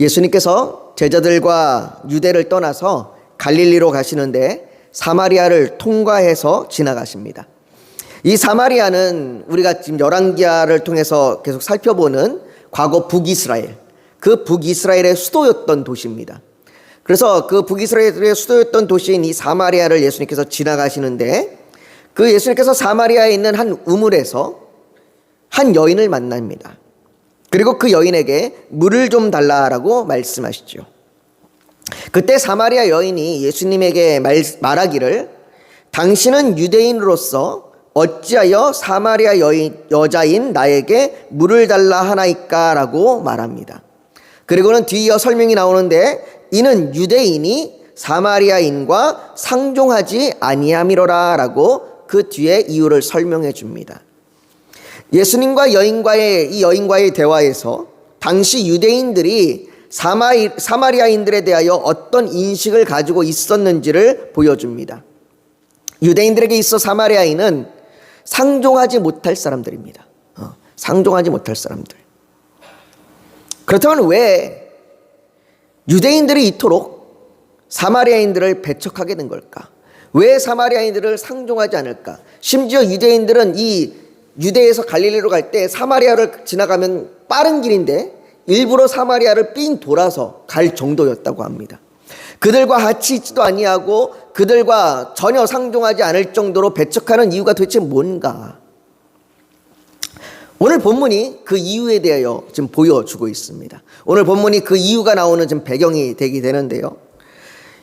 예수님께서 제자들과 유대를 떠나서 갈릴리로 가시는데 사마리아를 통과해서 지나가십니다. 이 사마리아는 우리가 지금 열왕기하를 통해서 계속 살펴보는 과거 북이스라엘, 그 북이스라엘의 수도였던 도시입니다. 그래서 그 북이스라엘의 수도였던 도시인 이 사마리아를 예수님께서 지나가시는데, 그 예수님께서 사마리아에 있는 한 우물에서 한 여인을 만납니다. 그리고 그 여인에게 물을 좀 달라라고 말씀하시죠. 그때 사마리아 여인이 예수님에게 말하기를, 당신은 유대인으로서 어찌하여 사마리아 여자인 나에게 물을 달라 하나이까 라고 말합니다. 그리고는 뒤이어 설명이 나오는데, 이는 유대인이 사마리아인과 상종하지 아니함이로라 라고 그 뒤에 이유를 설명해 줍니다. 예수님과 이 여인과의 대화에서 당시 유대인들이 사마리아인들에 대하여 어떤 인식을 가지고 있었는지를 보여줍니다. 유대인들에게 있어 사마리아인은 상종하지 못할 사람들입니다. 상종하지 못할 사람들. 그렇다면 왜 유대인들이 이토록 사마리아인들을 배척하게 된 걸까? 왜 사마리아인들을 상종하지 않을까? 심지어 유대인들은 이 유대에서 갈릴리로 갈 때 사마리아를 지나가면 빠른 길인데 일부러 사마리아를 삥 돌아서 갈 정도였다고 합니다. 그들과 같이 있지도 아니하고 그들과 전혀 상종하지 않을 정도로 배척하는 이유가 도대체 뭔가? 오늘 본문이 그 이유에 대하여 지금 보여주고 있습니다. 오늘 본문이 그 이유가 나오는 지금 배경이 되게 되는데요.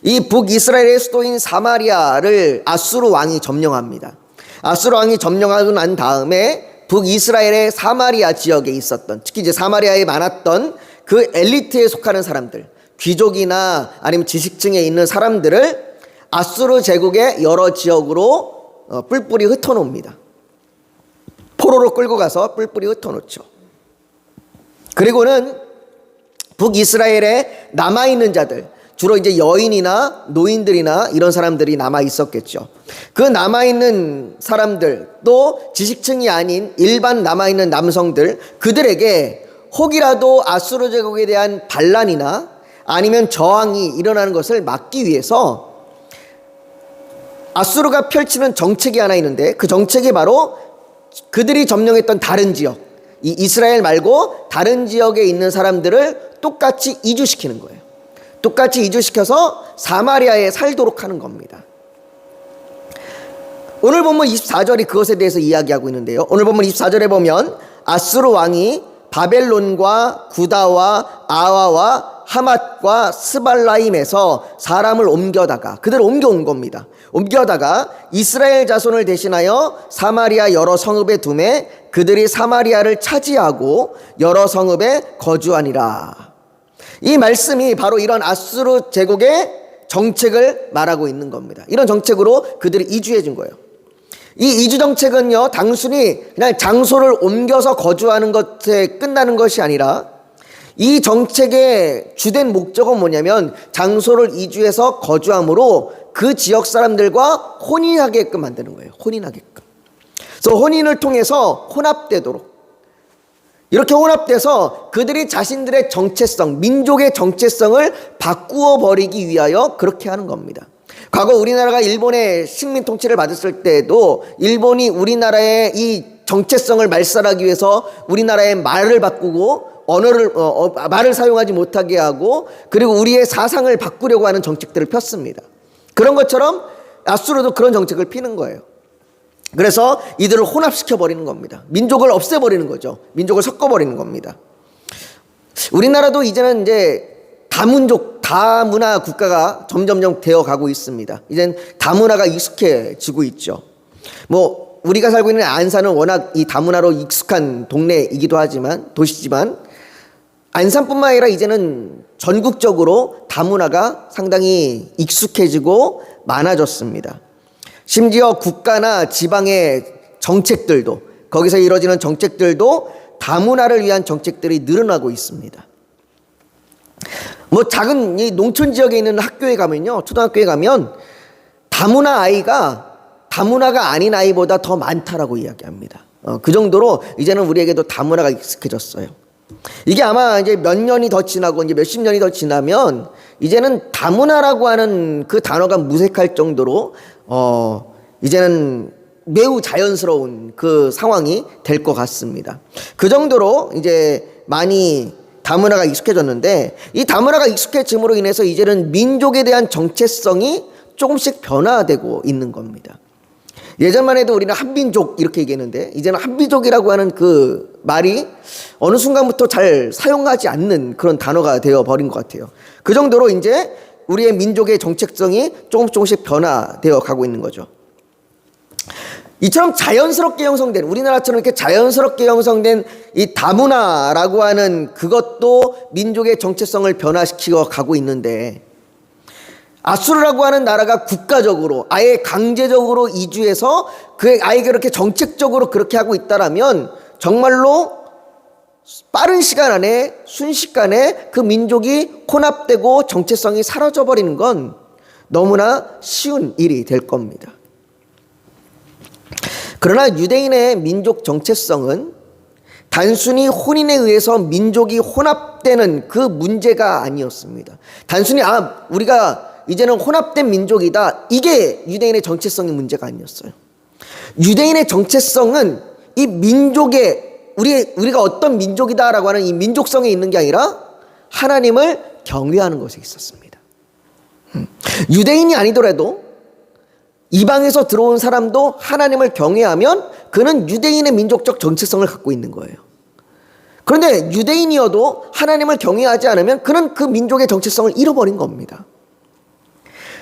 이 북이스라엘의 수도인 사마리아를 아수르 왕이 점령합니다. 아수르 왕이 점령하고 난 다음에 북이스라엘의 사마리아 지역에 있었던, 특히 이제 사마리아에 많았던 그 엘리트에 속하는 사람들, 귀족이나 아니면 지식층에 있는 사람들을 아수르 제국의 여러 지역으로 뿔뿔이 흩어놓습니다. 포로로 끌고 가서 뿔뿔이 흩어놓죠. 그리고는 북이스라엘에 남아있는 자들, 주로 이제 여인이나 노인들이나 이런 사람들이 남아 있었겠죠. 그 남아있는 사람들, 또 지식층이 아닌 일반 남아있는 남성들, 그들에게 혹이라도 아수르 제국에 대한 반란이나 아니면 저항이 일어나는 것을 막기 위해서 아수르가 펼치는 정책이 하나 있는데, 그 정책이 바로 그들이 점령했던 다른 지역, 이 이스라엘 말고 다른 지역에 있는 사람들을 똑같이 이주시키는 거예요. 똑같이 이주시켜서 사마리아에 살도록 하는 겁니다. 오늘 본문 24절이 그것에 대해서 이야기하고 있는데요. 오늘 본문 24절에 보면 아수르 왕이 바벨론과 구다와 아와와 하맛과 스발라임에서 사람을 옮겨다가, 그들을 옮겨온 겁니다. 옮겨다가 이스라엘 자손을 대신하여 사마리아 여러 성읍에 두매 그들이 사마리아를 차지하고 여러 성읍에 거주하니라. 이 말씀이 바로 이런 아수르 제국의 정책을 말하고 있는 겁니다. 이런 정책으로 그들이 이주해 준 거예요. 이 이주 정책은요, 단순히 그냥 장소를 옮겨서 거주하는 것에 끝나는 것이 아니라, 이 정책의 주된 목적은 뭐냐면 장소를 이주해서 거주함으로 그 지역 사람들과 혼인하게끔 만드는 거예요. 혼인하게끔. 그래서 혼인을 통해서 혼합되도록, 이렇게 혼합돼서 그들이 자신들의 정체성, 민족의 정체성을 바꾸어 버리기 위하여 그렇게 하는 겁니다. 과거 우리나라가 일본의 식민 통치를 받았을 때에도 일본이 우리나라의 이 정체성을 말살하기 위해서 우리나라의 말을 바꾸고 말을 사용하지 못하게 하고, 그리고 우리의 사상을 바꾸려고 하는 정책들을 폈습니다. 그런 것처럼 아수르도 그런 정책을 피는 거예요. 그래서 이들을 혼합시켜 버리는 겁니다. 민족을 없애버리는 거죠. 민족을 섞어버리는 겁니다. 우리나라도 이제는 이제 다문족, 다문화 국가가 점점점 되어 가고 있습니다. 이젠 다문화가 익숙해지고 있죠. 뭐 우리가 살고 있는 안산은 워낙 이 다문화로 익숙한 동네이기도 하지만, 도시지만, 안산뿐만 아니라 이제는 전국적으로 다문화가 상당히 익숙해지고 많아졌습니다. 심지어 국가나 지방의 정책들도, 거기서 이루어지는 정책들도 다문화를 위한 정책들이 늘어나고 있습니다. 뭐 작은 이 농촌 지역에 있는 학교에 가면요, 초등학교에 가면 다문화 아이가 다문화가 아닌 아이보다 더 많다라고 이야기합니다. 그 정도로 이제는 우리에게도 다문화가 익숙해졌어요. 이게 아마 이제 몇 년이 더 지나고 이제 몇십 년이 더 지나면 이제는 다문화라고 하는 그 단어가 무색할 정도로 이제는 매우 자연스러운 그 상황이 될 것 같습니다. 그 정도로 이제 많이 다문화가 익숙해졌는데, 이 다문화가 익숙해짐으로 인해서 이제는 민족에 대한 정체성이 조금씩 변화되고 있는 겁니다. 예전만 해도 우리는 한민족 이렇게 얘기했는데, 이제는 한민족이라고 하는 그 말이 어느 순간부터 잘 사용하지 않는 그런 단어가 되어버린 것 같아요. 그 정도로 이제 우리의 민족의 정체성이 조금씩 변화되어 가고 있는 거죠. 이처럼 자연스럽게 형성된, 우리나라처럼 이렇게 자연스럽게 형성된 이 다문화라고 하는 그것도 민족의 정체성을 변화시키고 가고 있는데, 아수르라고 하는 나라가 국가적으로 아예 강제적으로 이주해서 아예 그렇게 정책적으로 그렇게 하고 있다라면 정말로 빠른 시간 안에 순식간에 그 민족이 혼합되고 정체성이 사라져 버리는 건 너무나 쉬운 일이 될 겁니다. 그러나 유대인의 민족 정체성은 단순히 혼인에 의해서 민족이 혼합되는 그 문제가 아니었습니다. 단순히 우리가 이제는 혼합된 민족이다, 이게 유대인의 정체성의 문제가 아니었어요. 유대인의 정체성은 이 민족의 우리가 어떤 민족이다라고 하는 이 민족성에 있는 게 아니라 하나님을 경외하는 것에 있었습니다. 유대인이 아니더라도 이방에서 들어온 사람도 하나님을 경외하면 그는 유대인의 민족적 정체성을 갖고 있는 거예요. 그런데 유대인이어도 하나님을 경외하지 않으면 그는 그 민족의 정체성을 잃어버린 겁니다.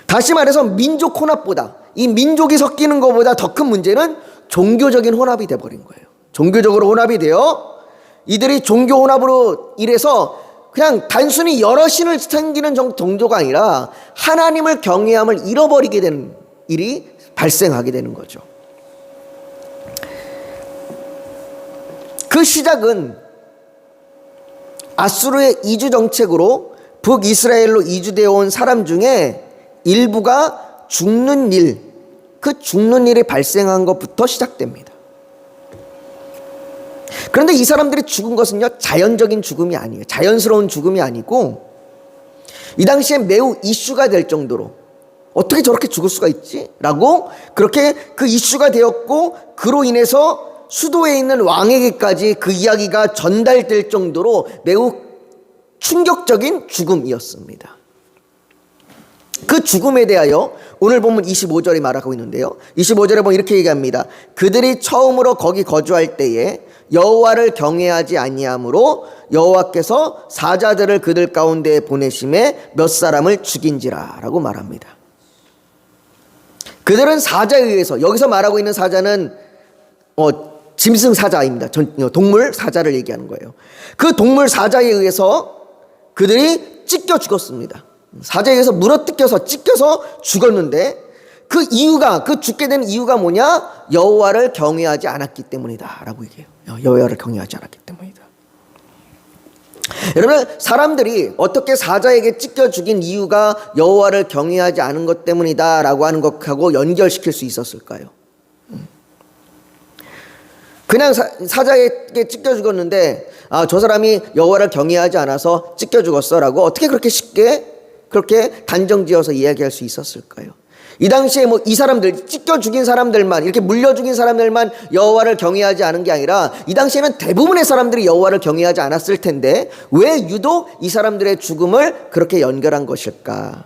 다시 말해서 민족 혼합보다, 이 민족이 섞이는 것보다 더 큰 문제는 종교적인 혼합이 돼버린 거예요. 종교적으로 혼합이 되어 이들이 종교 혼합으로 인해서 그냥 단순히 여러 신을 섬기는 정도가 아니라 하나님을 경외함을 잃어버리게 되는 일이 발생하게 되는 거죠. 그 시작은 아수르의 이주 정책으로 북이스라엘로 이주되어 온 사람 중에 일부가 죽는 일, 그 죽는 일이 발생한 것부터 시작됩니다. 그런데 이 사람들이 죽은 것은요, 자연적인 죽음이 아니에요. 자연스러운 죽음이 아니고 이 당시에 매우 이슈가 될 정도로 어떻게 저렇게 죽을 수가 있지? 라고 그렇게 그 이슈가 되었고, 그로 인해서 수도에 있는 왕에게까지 그 이야기가 전달될 정도로 매우 충격적인 죽음이었습니다. 그 죽음에 대하여 오늘 본문 25절이 말하고 있는데요, 25절에 보면 이렇게 얘기합니다. 그들이 처음으로 거기 거주할 때에 여호와를 경외하지 아니하므로 여호와께서 사자들을 그들 가운데 보내심에 몇 사람을 죽인지라 라고 말합니다. 그들은 사자에 의해서, 여기서 말하고 있는 사자는 짐승 사자입니다. 동물 사자를 얘기하는 거예요. 그 동물 사자에 의해서 그들이 찢겨 죽었습니다. 사자에 의해서 물어뜯겨서 찢겨서 죽었는데, 그 이유가, 그 죽게 된 이유가 뭐냐? 여호와를 경외하지 않았기 때문이다 라고 얘기해요. 여호와를 경외하지 않았기 때문이다. 여러분, 사람들이 어떻게 사자에게 찢겨 죽인 이유가 여호와를 경외하지 않은 것 때문이다 라고 하는 것하고 연결시킬 수 있었을까요? 그냥 사자에게 찢겨 죽었는데 저 사람이 여호와를 경외하지 않아서 찢겨 죽었어 라고 어떻게 그렇게 쉽게 그렇게 단정지어서 이야기할 수 있었을까요? 이 당시에 이 사람들, 찢겨 죽인 사람들만, 이렇게 물려 죽인 사람들만 여호와를 경외하지 않은 게 아니라 이 당시에는 대부분의 사람들이 여호와를 경외하지 않았을 텐데 왜 유독 이 사람들의 죽음을 그렇게 연결한 것일까?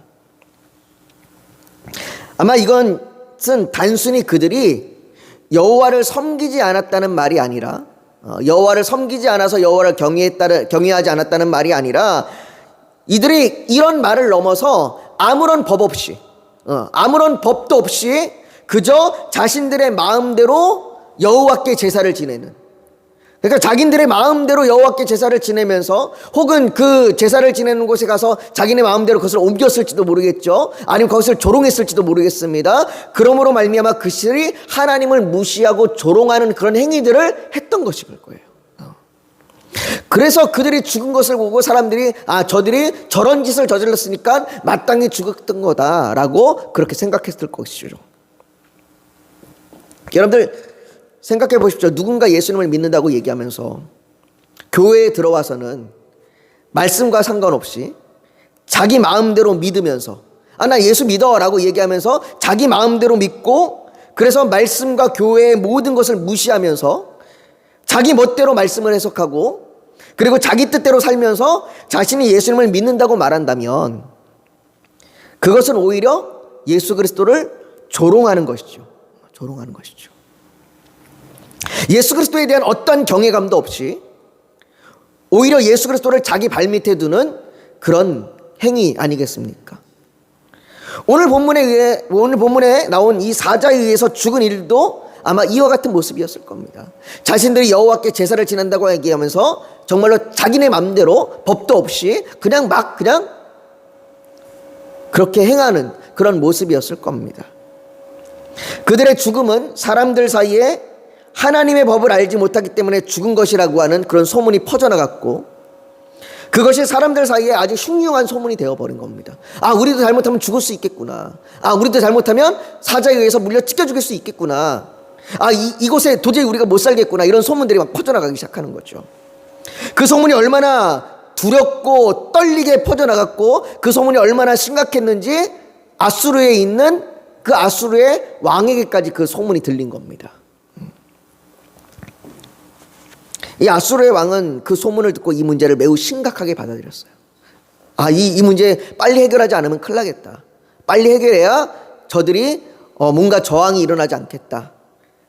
아마 이것은 단순히 그들이 여호와를 섬기지 않았다는 말이 아니라, 여호와를 섬기지 않아서 여호와를 경외하지 않았다는 말이 아니라, 이들이 이런 말을 넘어서 아무런 법 없이, 아무런 법도 없이 그저 자신들의 마음대로 여호와께 제사를 지내는, 그러니까 자기들의 마음대로 여호와께 제사를 지내면서, 혹은 그 제사를 지내는 곳에 가서 자기네 마음대로 그것을 옮겼을지도 모르겠죠. 아니면 그것을 조롱했을지도 모르겠습니다. 그러므로 말미암아 그들이 하나님을 무시하고 조롱하는 그런 행위들을 했던 것일 거예요. 그래서 그들이 죽은 것을 보고 사람들이 저들이 저런 짓을 저질렀으니까 마땅히 죽었던 거다라고 그렇게 생각했을 것이죠. 여러분들 생각해 보십시오. 누군가 예수님을 믿는다고 얘기하면서 교회에 들어와서는 말씀과 상관없이 자기 마음대로 믿으면서 나 예수 믿어 라고 얘기하면서 자기 마음대로 믿고, 그래서 말씀과 교회의 모든 것을 무시하면서 자기 멋대로 말씀을 해석하고, 그리고 자기 뜻대로 살면서 자신이 예수님을 믿는다고 말한다면 그것은 오히려 예수 그리스도를 조롱하는 것이죠. 조롱하는 것이죠. 예수 그리스도에 대한 어떤 경외감도 없이 오히려 예수 그리스도를 자기 발밑에 두는 그런 행위 아니겠습니까? 오늘 본문에 나온 이 사자에 의해서 죽은 일도 아마 이와 같은 모습이었을 겁니다. 자신들이 여호와께 제사를 지낸다고 얘기하면서 정말로 자기네 맘대로 법도 없이 그냥 그렇게 행하는 그런 모습이었을 겁니다. 그들의 죽음은 사람들 사이에 하나님의 법을 알지 못하기 때문에 죽은 것이라고 하는 그런 소문이 퍼져나갔고, 그것이 사람들 사이에 아주 흉흉한 소문이 되어버린 겁니다. 우리도 잘못하면 죽을 수 있겠구나. 우리도 잘못하면 사자에 의해서 물려 찢겨 죽일 수 있겠구나. 이곳에 도저히 우리가 못 살겠구나. 이런 소문들이 막 퍼져나가기 시작하는 거죠. 그 소문이 얼마나 두렵고 떨리게 퍼져나갔고, 그 소문이 얼마나 심각했는지 아수르에 있는 그 아수르의 왕에게까지 그 소문이 들린 겁니다. 이 아수르의 왕은 그 소문을 듣고 이 문제를 매우 심각하게 받아들였어요. 이 문제 빨리 해결하지 않으면 큰일 나겠다. 빨리 해결해야 저들이 뭔가 저항이 일어나지 않겠다.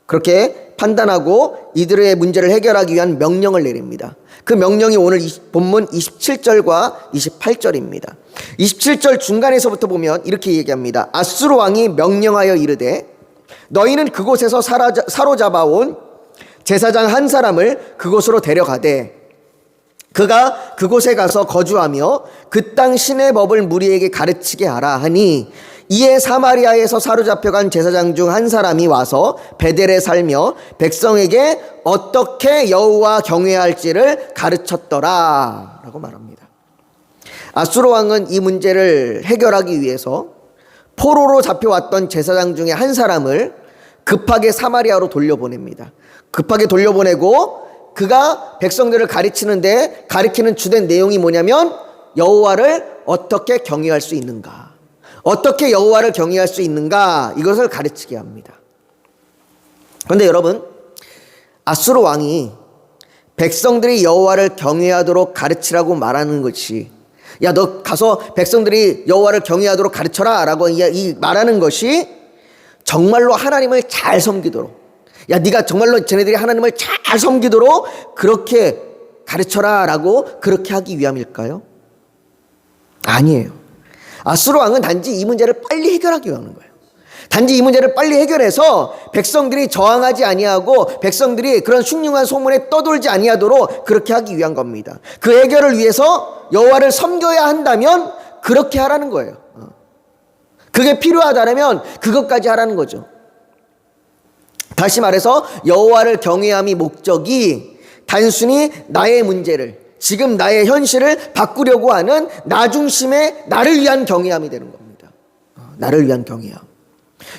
그렇게 판단하고 이들의 문제를 해결하기 위한 명령을 내립니다. 그 명령이 오늘 본문 27절과 28절입니다. 27절 중간에서부터 보면 이렇게 얘기합니다. 아수르 왕이 명령하여 이르되 너희는 그곳에서 사로잡아온 제사장 한 사람을 그곳으로 데려가되 그가 그곳에 가서 거주하며 그 땅 신의 법을 무리에게 가르치게 하라 하니, 이에 사마리아에서 사로잡혀간 제사장 중 한 사람이 와서 베델에 살며 백성에게 어떻게 여호와 경외할지를 가르쳤더라 라고 말합니다. 아수르 왕은 이 문제를 해결하기 위해서 포로로 잡혀왔던 제사장 중에 한 사람을 급하게 사마리아로 돌려보냅니다. 급하게 돌려보내고 그가 백성들을 가르치는데 가르치는 주된 내용이 뭐냐면 여호와를 어떻게 경외할 수 있는가, 어떻게 여호와를 경외할 수 있는가, 이것을 가르치게 합니다. 그런데 여러분, 아수르 왕이 백성들이 여호와를 경외하도록 가르치라고 말하는 것이, 야 너 가서 백성들이 여호와를 경외하도록 가르쳐라 라고 말하는 것이 정말로 하나님을 잘 섬기도록, 야 네가 정말로 쟤네들이 하나님을 잘 섬기도록 그렇게 가르쳐라 라고 그렇게 하기 위함일까요? 아니에요. 아수르 왕은 단지 이 문제를 빨리 해결하기 위한 거예요. 단지 이 문제를 빨리 해결해서 백성들이 저항하지 아니하고 백성들이 그런 흉흉한 소문에 떠돌지 아니하도록 그렇게 하기 위한 겁니다. 그 해결을 위해서 여호와를 섬겨야 한다면 그렇게 하라는 거예요. 그게 필요하다면 그것까지 하라는 거죠. 다시 말해서 여호와를 경외함이 목적이 단순히 나의 문제를, 지금 나의 현실을 바꾸려고 하는 나 중심의 나를 위한 경외함이 되는 겁니다. 나를 위한 경외함.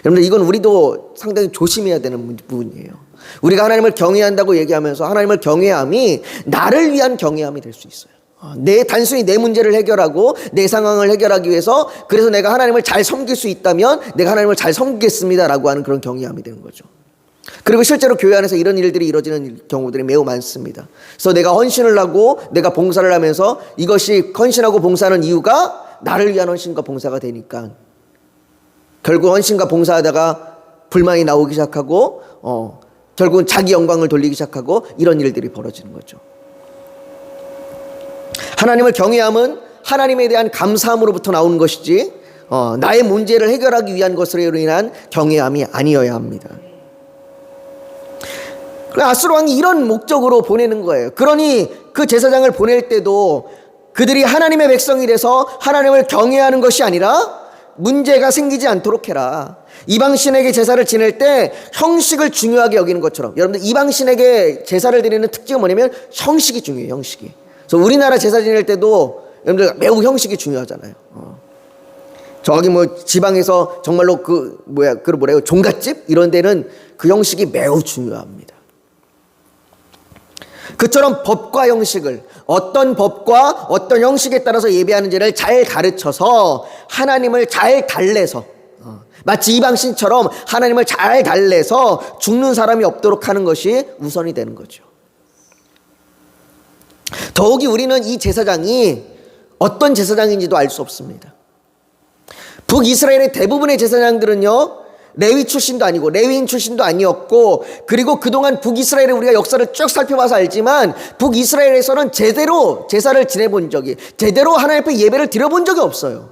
여러분들, 이건 우리도 상당히 조심해야 되는 부분이에요. 우리가 하나님을 경외한다고 얘기하면서 하나님을 경외함이 나를 위한 경외함이 될 수 있어요. 단순히 내 문제를 해결하고 내 상황을 해결하기 위해서, 그래서 내가 하나님을 잘 섬길 수 있다면 내가 하나님을 잘 섬기겠습니다라고 하는 그런 경외함이 되는 거죠. 그리고 실제로 교회 안에서 이런 일들이 이루어지는 경우들이 매우 많습니다. 그래서 내가 헌신을 하고 내가 봉사를 하면서 이것이 헌신하고 봉사하는 이유가 나를 위한 헌신과 봉사가 되니까 결국 헌신과 봉사하다가 불만이 나오기 시작하고 결국은 자기 영광을 돌리기 시작하고 이런 일들이 벌어지는 거죠. 하나님을 경외함은 하나님에 대한 감사함으로부터 나오는 것이지 나의 문제를 해결하기 위한 것으로 인한 경외함이 아니어야 합니다. 아수르 왕이 이런 목적으로 보내는 거예요. 그러니 그 제사장을 보낼 때도 그들이 하나님의 백성이 돼서 하나님을 경외하는 것이 아니라 문제가 생기지 않도록 해라. 이방신에게 제사를 지낼 때 형식을 중요하게 여기는 것처럼, 여러분들 이방신에게 제사를 드리는 특징은 뭐냐면 형식이 중요해요. 형식이. 그래서 우리나라 제사 지낼 때도 여러분들 매우 형식이 중요하잖아요. 저기 지방에서 정말로 종갓집 이런 데는 그 형식이 매우 중요합니다. 그처럼 법과 형식을, 어떤 법과 어떤 형식에 따라서 예배하는지를 잘 가르쳐서 하나님을 잘 달래서, 마치 이방신처럼 하나님을 잘 달래서 죽는 사람이 없도록 하는 것이 우선이 되는 거죠. 더욱이 우리는 이 제사장이 어떤 제사장인지도 알 수 없습니다. 북이스라엘의 대부분의 제사장들은요, 레위 출신도 아니고 레위인 출신도 아니었고, 그리고 그동안 북이스라엘의 우리가 역사를 쭉 살펴봐서 알지만 북이스라엘에서는 제대로 제사를 지내본 적이, 제대로 하나님 앞에 예배를 드려본 적이 없어요.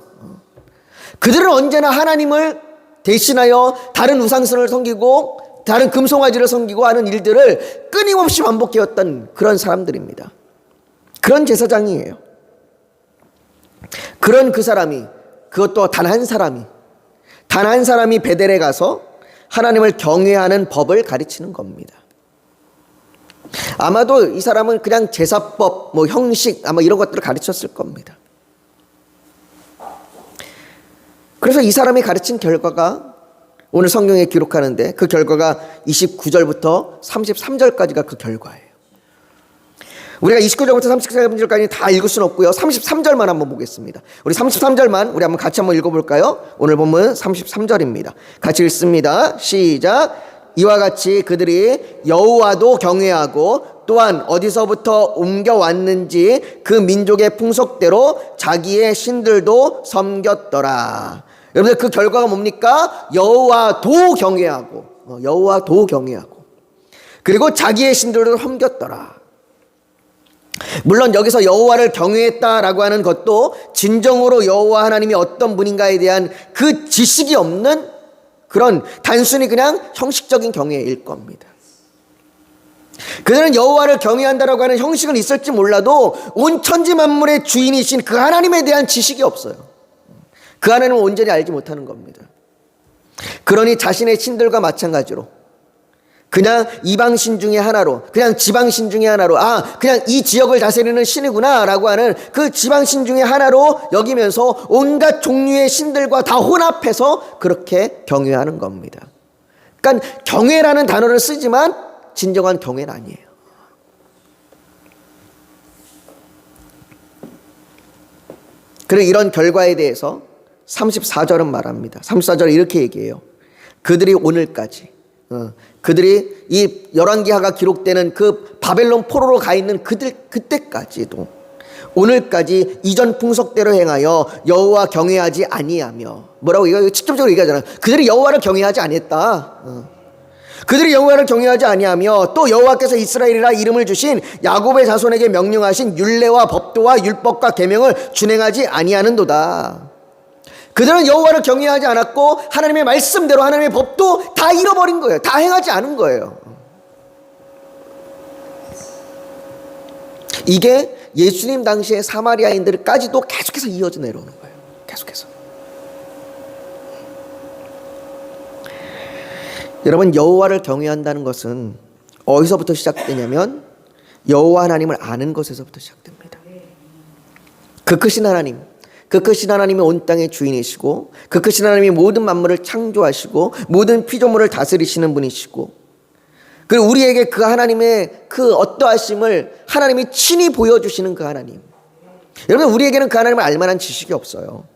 그들은 언제나 하나님을 대신하여 다른 우상신을 섬기고 다른 금송아지를 섬기고 하는 일들을 끊임없이 반복해왔던 그런 사람들입니다. 그런 제사장이에요. 그런 그 사람이, 그것도 단 한 사람이 베델에 가서 하나님을 경외하는 법을 가르치는 겁니다. 아마도 이 사람은 그냥 제사법, 형식, 아마 이런 것들을 가르쳤을 겁니다. 그래서 이 사람이 가르친 결과가 오늘 성경에 기록하는데, 그 결과가 29절부터 33절까지가 그 결과예요. 우리가 29절부터 33절까지 다 읽을 수는 없고요. 33절만 한번 보겠습니다. 우리 33절만 우리 한번 같이 한번 읽어볼까요? 오늘 본문 33절입니다. 같이 읽습니다. 시작. 이와 같이 그들이 여호와도 경외하고 또한 어디서부터 옮겨왔는지 그 민족의 풍속대로 자기의 신들도 섬겼더라. 여러분들 그 결과가 뭡니까? 여호와도 경외하고 그리고 자기의 신들도 섬겼더라. 물론 여기서 여호와를 경외했다라고 하는 것도 진정으로 여호와 하나님이 어떤 분인가에 대한 그 지식이 없는 그런 단순히 그냥 형식적인 경외일 겁니다. 그들은 여호와를 경외한다라고 하는 형식은 있을지 몰라도 온 천지 만물의 주인이신 그 하나님에 대한 지식이 없어요. 그 하나님을 온전히 알지 못하는 겁니다. 그러니 자신의 신들과 마찬가지로 그냥 이방신 중에 하나로, 그냥 지방신 중에 하나로, 그냥 이 지역을 다스리는 신이구나 라고 하는 그 지방신 중에 하나로 여기면서 온갖 종류의 신들과 다 혼합해서 그렇게 경외하는 겁니다. 그러니까 경외라는 단어를 쓰지만 진정한 경외는 아니에요. 그리고 이런 결과에 대해서 34절은 말합니다. 34절에 이렇게 얘기해요. 그들이 오늘까지, 그들이 이 열왕기하가 기록되는 그 바벨론 포로로 가 있는 그때까지도 오늘까지 이전 풍속대로 행하여 여호와 경외하지 아니하며, 뭐라고 이거 직접적으로 얘기하잖아요. 그들이 여호와를 경외하지 아니했다. 그들이 여호와를 경외하지 아니하며 또 여호와께서 이스라엘이라 이름을 주신 야곱의 자손에게 명령하신 율례와 법도와 율법과 계명을 준행하지 아니하는도다. 그들은 여호와를 경외하지 않았고 하나님의 말씀대로 하나님의 법도 다 잃어버린 거예요. 다 행하지 않은 거예요. 이게 예수님 당시의 사마리아인들까지도 계속해서 이어져 내려오는 거예요. 계속해서. 여러분, 여호와를 경외한다는 것은 어디서부터 시작되냐면 여호와 하나님을 아는 것에서부터 시작됩니다. 그 크신 하나님, 그 크신 하나님이 온 땅의 주인이시고 그 크신 하나님이 모든 만물을 창조하시고 모든 피조물을 다스리시는 분이시고, 그리고 우리에게 그 하나님의 그 어떠하심을 하나님이 친히 보여주시는 그 하나님. 여러분, 우리에게는 그 하나님을 알만한 지식이 없어요.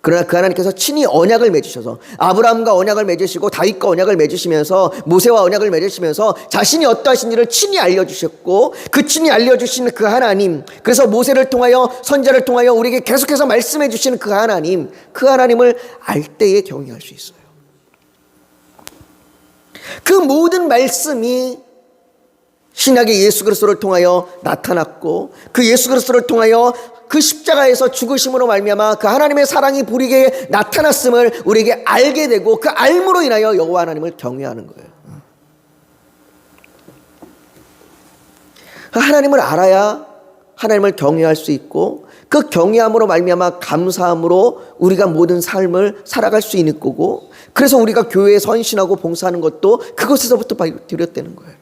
그러나 그 하나님께서 친히 언약을 맺으셔서 아브라함과 언약을 맺으시고 다윗과 언약을 맺으시면서 모세와 언약을 맺으시면서 자신이 어떠하신지를 친히 알려주셨고, 그 친히 알려주신 그 하나님, 그래서 모세를 통하여 선지자를 통하여 우리에게 계속해서 말씀해 주시는 그 하나님, 그 하나님을 알 때에 경외할 수 있어요. 그 모든 말씀이 신약의 예수 그리스도를 통하여 나타났고, 그 예수 그리스도를 통하여 그 십자가에서 죽으심으로 말미암아 그 하나님의 사랑이 우리에게 나타났음을 우리에게 알게 되고, 그 알므로 인하여 여호와 하나님을 경외하는 거예요. 하나님을 알아야 하나님을 경외할 수 있고, 그 경외함으로 말미암아 감사함으로 우리가 모든 삶을 살아갈 수 있는 거고, 그래서 우리가 교회에 선신하고 봉사하는 것도 그것에서부터 비롯되는 거예요.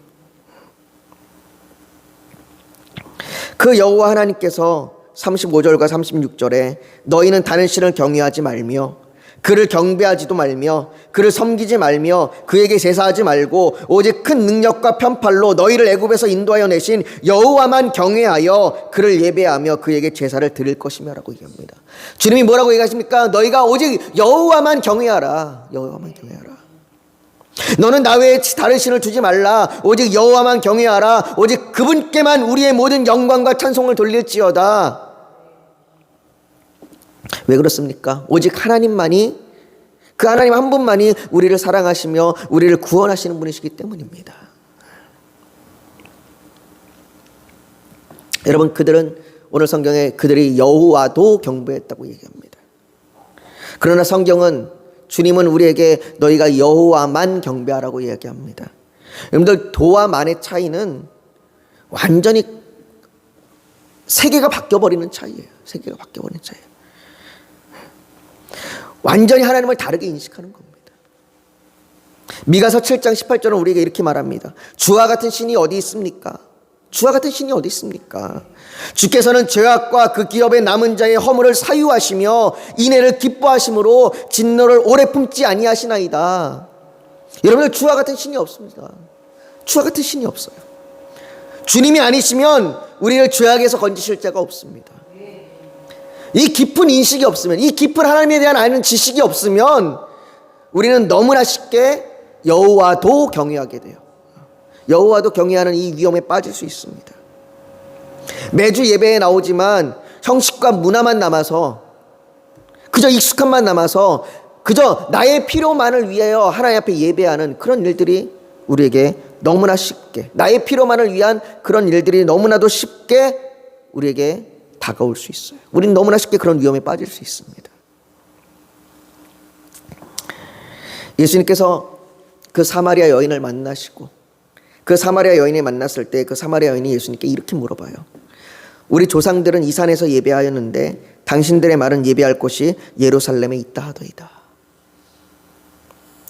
그 여호와 하나님께서 35절과 36절에 너희는 다른 신을 경외하지 말며 그를 경배하지도 말며 그를 섬기지 말며 그에게 제사하지 말고 오직 큰 능력과 편팔로 너희를 애굽에서 인도하여 내신 여호와만 경외하여 그를 예배하며 그에게 제사를 드릴 것이며 라고 얘기합니다. 주님이 뭐라고 얘기하십니까? 너희가 오직 여호와만 경외하라. 여호와만 경외하라. 너는 나 외에 다른 신을 두지 말라. 오직 여호와만 경외하라. 오직 그분께만 우리의 모든 영광과 찬송을 돌릴지어다. 왜 그렇습니까? 오직 하나님만이, 그 하나님 한 분만이 우리를 사랑하시며 우리를 구원하시는 분이시기 때문입니다. 여러분, 그들은 오늘 성경에 그들이 여호와도 경배했다고 얘기합니다. 그러나 성경은, 주님은 우리에게 너희가 여호와만 경배하라고 이야기합니다. 여러분들, 도와 만의 차이는 완전히 세계가 바뀌어버리는 차이예요. 세계가 바뀌어버리는 차이예요. 완전히 하나님을 다르게 인식하는 겁니다. 미가서 7장 18절은 우리에게 이렇게 말합니다. 주와 같은 신이 어디 있습니까? 주와 같은 신이 어디 있습니까? 주께서는 죄악과 그 기업의 남은 자의 허물을 사유하시며 인애를 기뻐하심으로 진노를 오래 품지 아니하시나이다. 여러분들, 주와 같은 신이 없습니다. 주와 같은 신이 없어요. 주님이 아니시면 우리를 죄악에서 건지실 자가 없습니다. 이 깊은 인식이 없으면, 이 깊은 하나님에 대한 아는 지식이 없으면 우리는 너무나 쉽게 여호와도 경외하게 돼요. 여호와도 경외하는 이 위험에 빠질 수 있습니다. 매주 예배에 나오지만 형식과 문화만 남아서, 그저 익숙함만 남아서, 그저 나의 필요만을 위하여 하나님 앞에 예배하는 그런 일들이 우리에게 너무나 쉽게, 나의 필요만을 위한 그런 일들이 너무나도 쉽게 우리에게 다가올 수 있어요. 우리는 너무나 쉽게 그런 위험에 빠질 수 있습니다. 예수님께서 그 사마리아 여인을 만나시고, 그 사마리아 여인을 만났을 때 그 사마리아 여인이 예수님께 이렇게 물어봐요. 우리 조상들은 이 산에서 예배하였는데 당신들의 말은 예배할 곳이 예루살렘에 있다 하더이다.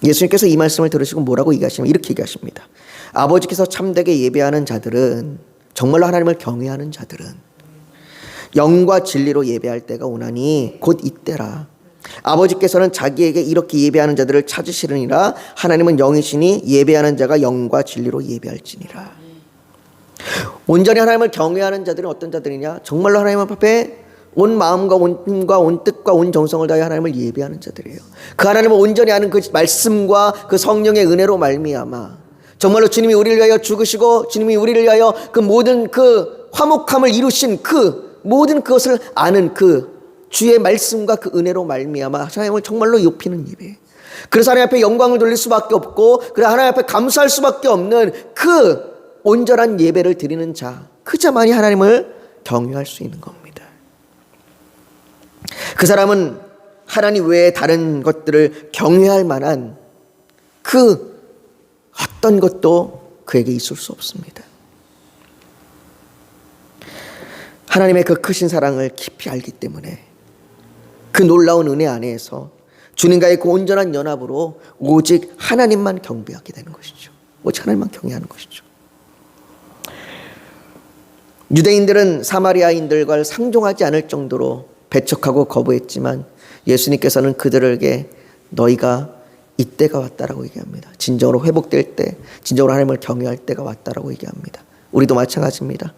예수님께서 이 말씀을 들으시고 뭐라고 얘기하시면 이렇게 얘기하십니다. 아버지께서 참되게 예배하는 자들은, 정말로 하나님을 경외하는 자들은 영과 진리로 예배할 때가 오나니 곧 이때라. 아버지께서는 자기에게 이렇게 예배하는 자들을 찾으시느니라. 하나님은 영이시니 예배하는 자가 영과 진리로 예배할지니라. 온전히 하나님을 경외하는 자들은 어떤 자들이냐? 정말로 하나님 앞에 온 마음과 온 힘과 온 뜻과 온 정성을 다해 하나님을 예배하는 자들이에요. 그 하나님을 온전히 아는 그 말씀과 그 성령의 은혜로 말미암아 정말로 주님이 우리를 위하여 죽으시고 주님이 우리를 위하여 그 모든 그 화목함을 이루신 그 모든 그것을 아는 그 주의 말씀과 그 은혜로 말미암아 하나님을 정말로 높이는 예배. 그래서 하나님 앞에 영광을 돌릴 수밖에 없고, 그래 하나님 앞에 감사할 수밖에 없는 그 온전한 예배를 드리는 자, 그 자만이 하나님을 경외할 수 있는 겁니다. 그 사람은 하나님 외에 다른 것들을 경외할 만한 그 어떤 것도 그에게 있을 수 없습니다. 하나님의 그 크신 사랑을 깊이 알기 때문에 그 놀라운 은혜 안에서 주님과의 그 온전한 연합으로 오직 하나님만 경배하게 되는 것이죠. 오직 하나님만 경외하는 것이죠. 유대인들은 사마리아인들과 상종하지 않을 정도로 배척하고 거부했지만 예수님께서는 그들에게 너희가 이때가 왔다라고 얘기합니다. 진정으로 회복될 때, 진정으로 하나님을 경외할 때가 왔다라고 얘기합니다. 우리도 마찬가지입니다.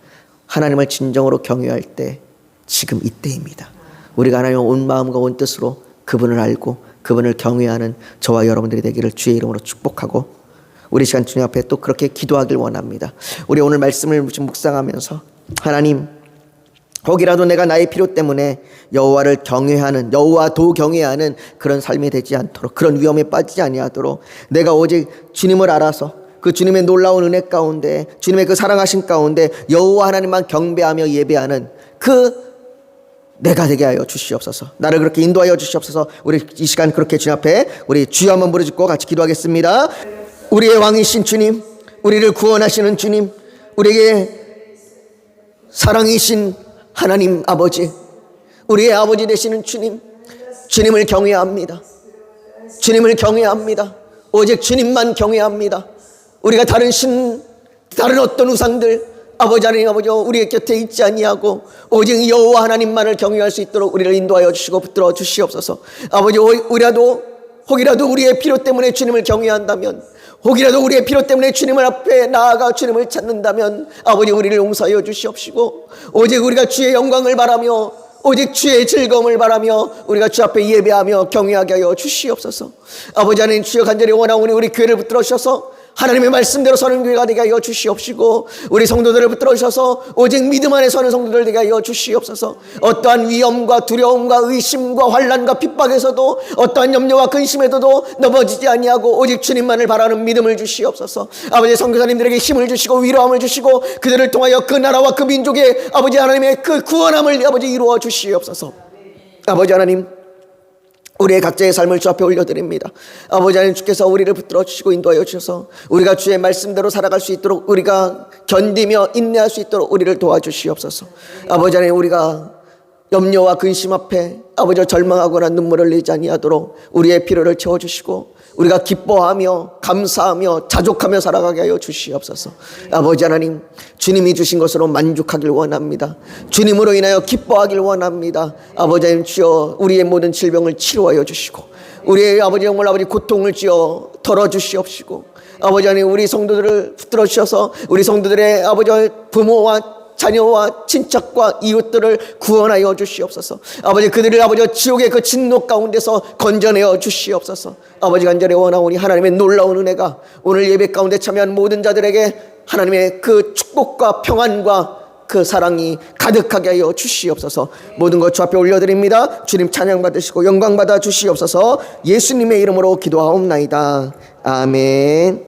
하나님을 진정으로 경외할 때 지금 이때입니다. 우리가 하나님의 온 마음과 온 뜻으로 그분을 알고 그분을 경외하는 저와 여러분들이 되기를 주의 이름으로 축복하고, 우리 시간 주님 앞에 또 그렇게 기도하길 원합니다. 우리 오늘 말씀을 좀 묵상하면서 하나님, 혹이라도 내가 나의 필요 때문에 여호와를 경외하는, 여호와도 경외하는 그런 삶이 되지 않도록, 그런 위험에 빠지지 아니하도록 내가 오직 주님을 알아서 그 주님의 놀라운 은혜 가운데, 주님의 그 사랑하신 가운데 여호와 하나님만 경배하며 예배하는 그 내가 되게 하여 주시옵소서. 나를 그렇게 인도하여 주시옵소서. 우리 이 시간 그렇게 주님 앞에 우리 주여 한번 부르짖고 같이 기도하겠습니다. 우리의 왕이신 주님, 우리를 구원하시는 주님, 우리에게 사랑이신 하나님 아버지, 우리의 아버지 되시는 주님, 주님을 경외합니다. 주님을 경외합니다. 오직 주님만 경외합니다. 우리가 다른 신, 다른 어떤 우상들, 아버지 하나님, 아버지 우리의 곁에 있지 아니하고 오직 여호와 하나님만을 경외할 수 있도록 우리를 인도하여 주시고 붙들어 주시옵소서. 아버지 혹이라도 우리의 필요 때문에 주님을 경외한다면, 혹이라도 우리의 필요 때문에 주님을 앞에 나아가 주님을 찾는다면 아버지 우리를 용서하여 주시옵시고, 오직 우리가 주의 영광을 바라며 오직 주의 즐거움을 바라며 우리가 주 앞에 예배하며 경외하게 하여 주시옵소서. 아버지 하나님, 주여 간절히 원하오니 우리 교회를 붙들어 주셔서 하나님의 말씀대로 서는 교회가 되게 하여 주시옵시고, 우리 성도들을 붙들어 주셔서 오직 믿음 안에 서는 성도들 되게 하여 주시옵소서. 어떠한 위험과 두려움과 의심과 환난과 핍박에서도, 어떠한 염려와 근심에도 넘어지지 아니하고 오직 주님만을 바라는 믿음을 주시옵소서. 아버지 선교사님들에게 힘을 주시고 위로함을 주시고 그들을 통하여 그 나라와 그 민족의 아버지 하나님의 그 구원함을 아버지 이루어 주시옵소서. 아버지 하나님, 우리의 각자의 삶을 주 앞에 올려드립니다. 아버지 하나님, 주께서 우리를 붙들어 주시고 인도하여 주셔서 우리가 주의 말씀대로 살아갈 수 있도록, 우리가 견디며 인내할 수 있도록 우리를 도와주시옵소서. 아버지 하나님, 우리가 염려와 근심 앞에 아버지 절망하거나 눈물을 흘리지 아니하도록 우리의 필요를 채워주시고 우리가 기뻐하며 감사하며 자족하며 살아가게 하여 주시옵소서. 아버지 하나님, 주님이 주신 것으로 만족하길 원합니다. 주님으로 인하여 기뻐하길 원합니다. 아버지 하나님, 주여 우리의 모든 질병을 치료하여 주시고 우리의 아버지 정말 아버지 고통을 주여 덜어주시옵시고, 아버지 하나님, 우리 성도들을 붙들어 주셔서 우리 성도들의 아버지 부모와 자녀와 친척과 이웃들을 구원하여 주시옵소서. 아버지 그들을 아버지 지옥의 그 진노 가운데서 건져내어 주시옵소서. 아버지 간절히 원하오니 하나님의 놀라운 은혜가 오늘 예배 가운데 참여한 모든 자들에게 하나님의 그 축복과 평안과 그 사랑이 가득하게 하여 주시옵소서. 모든 것 주 앞에 올려드립니다. 주님 찬양 받으시고 영광 받아 주시옵소서. 예수님의 이름으로 기도하옵나이다. 아멘.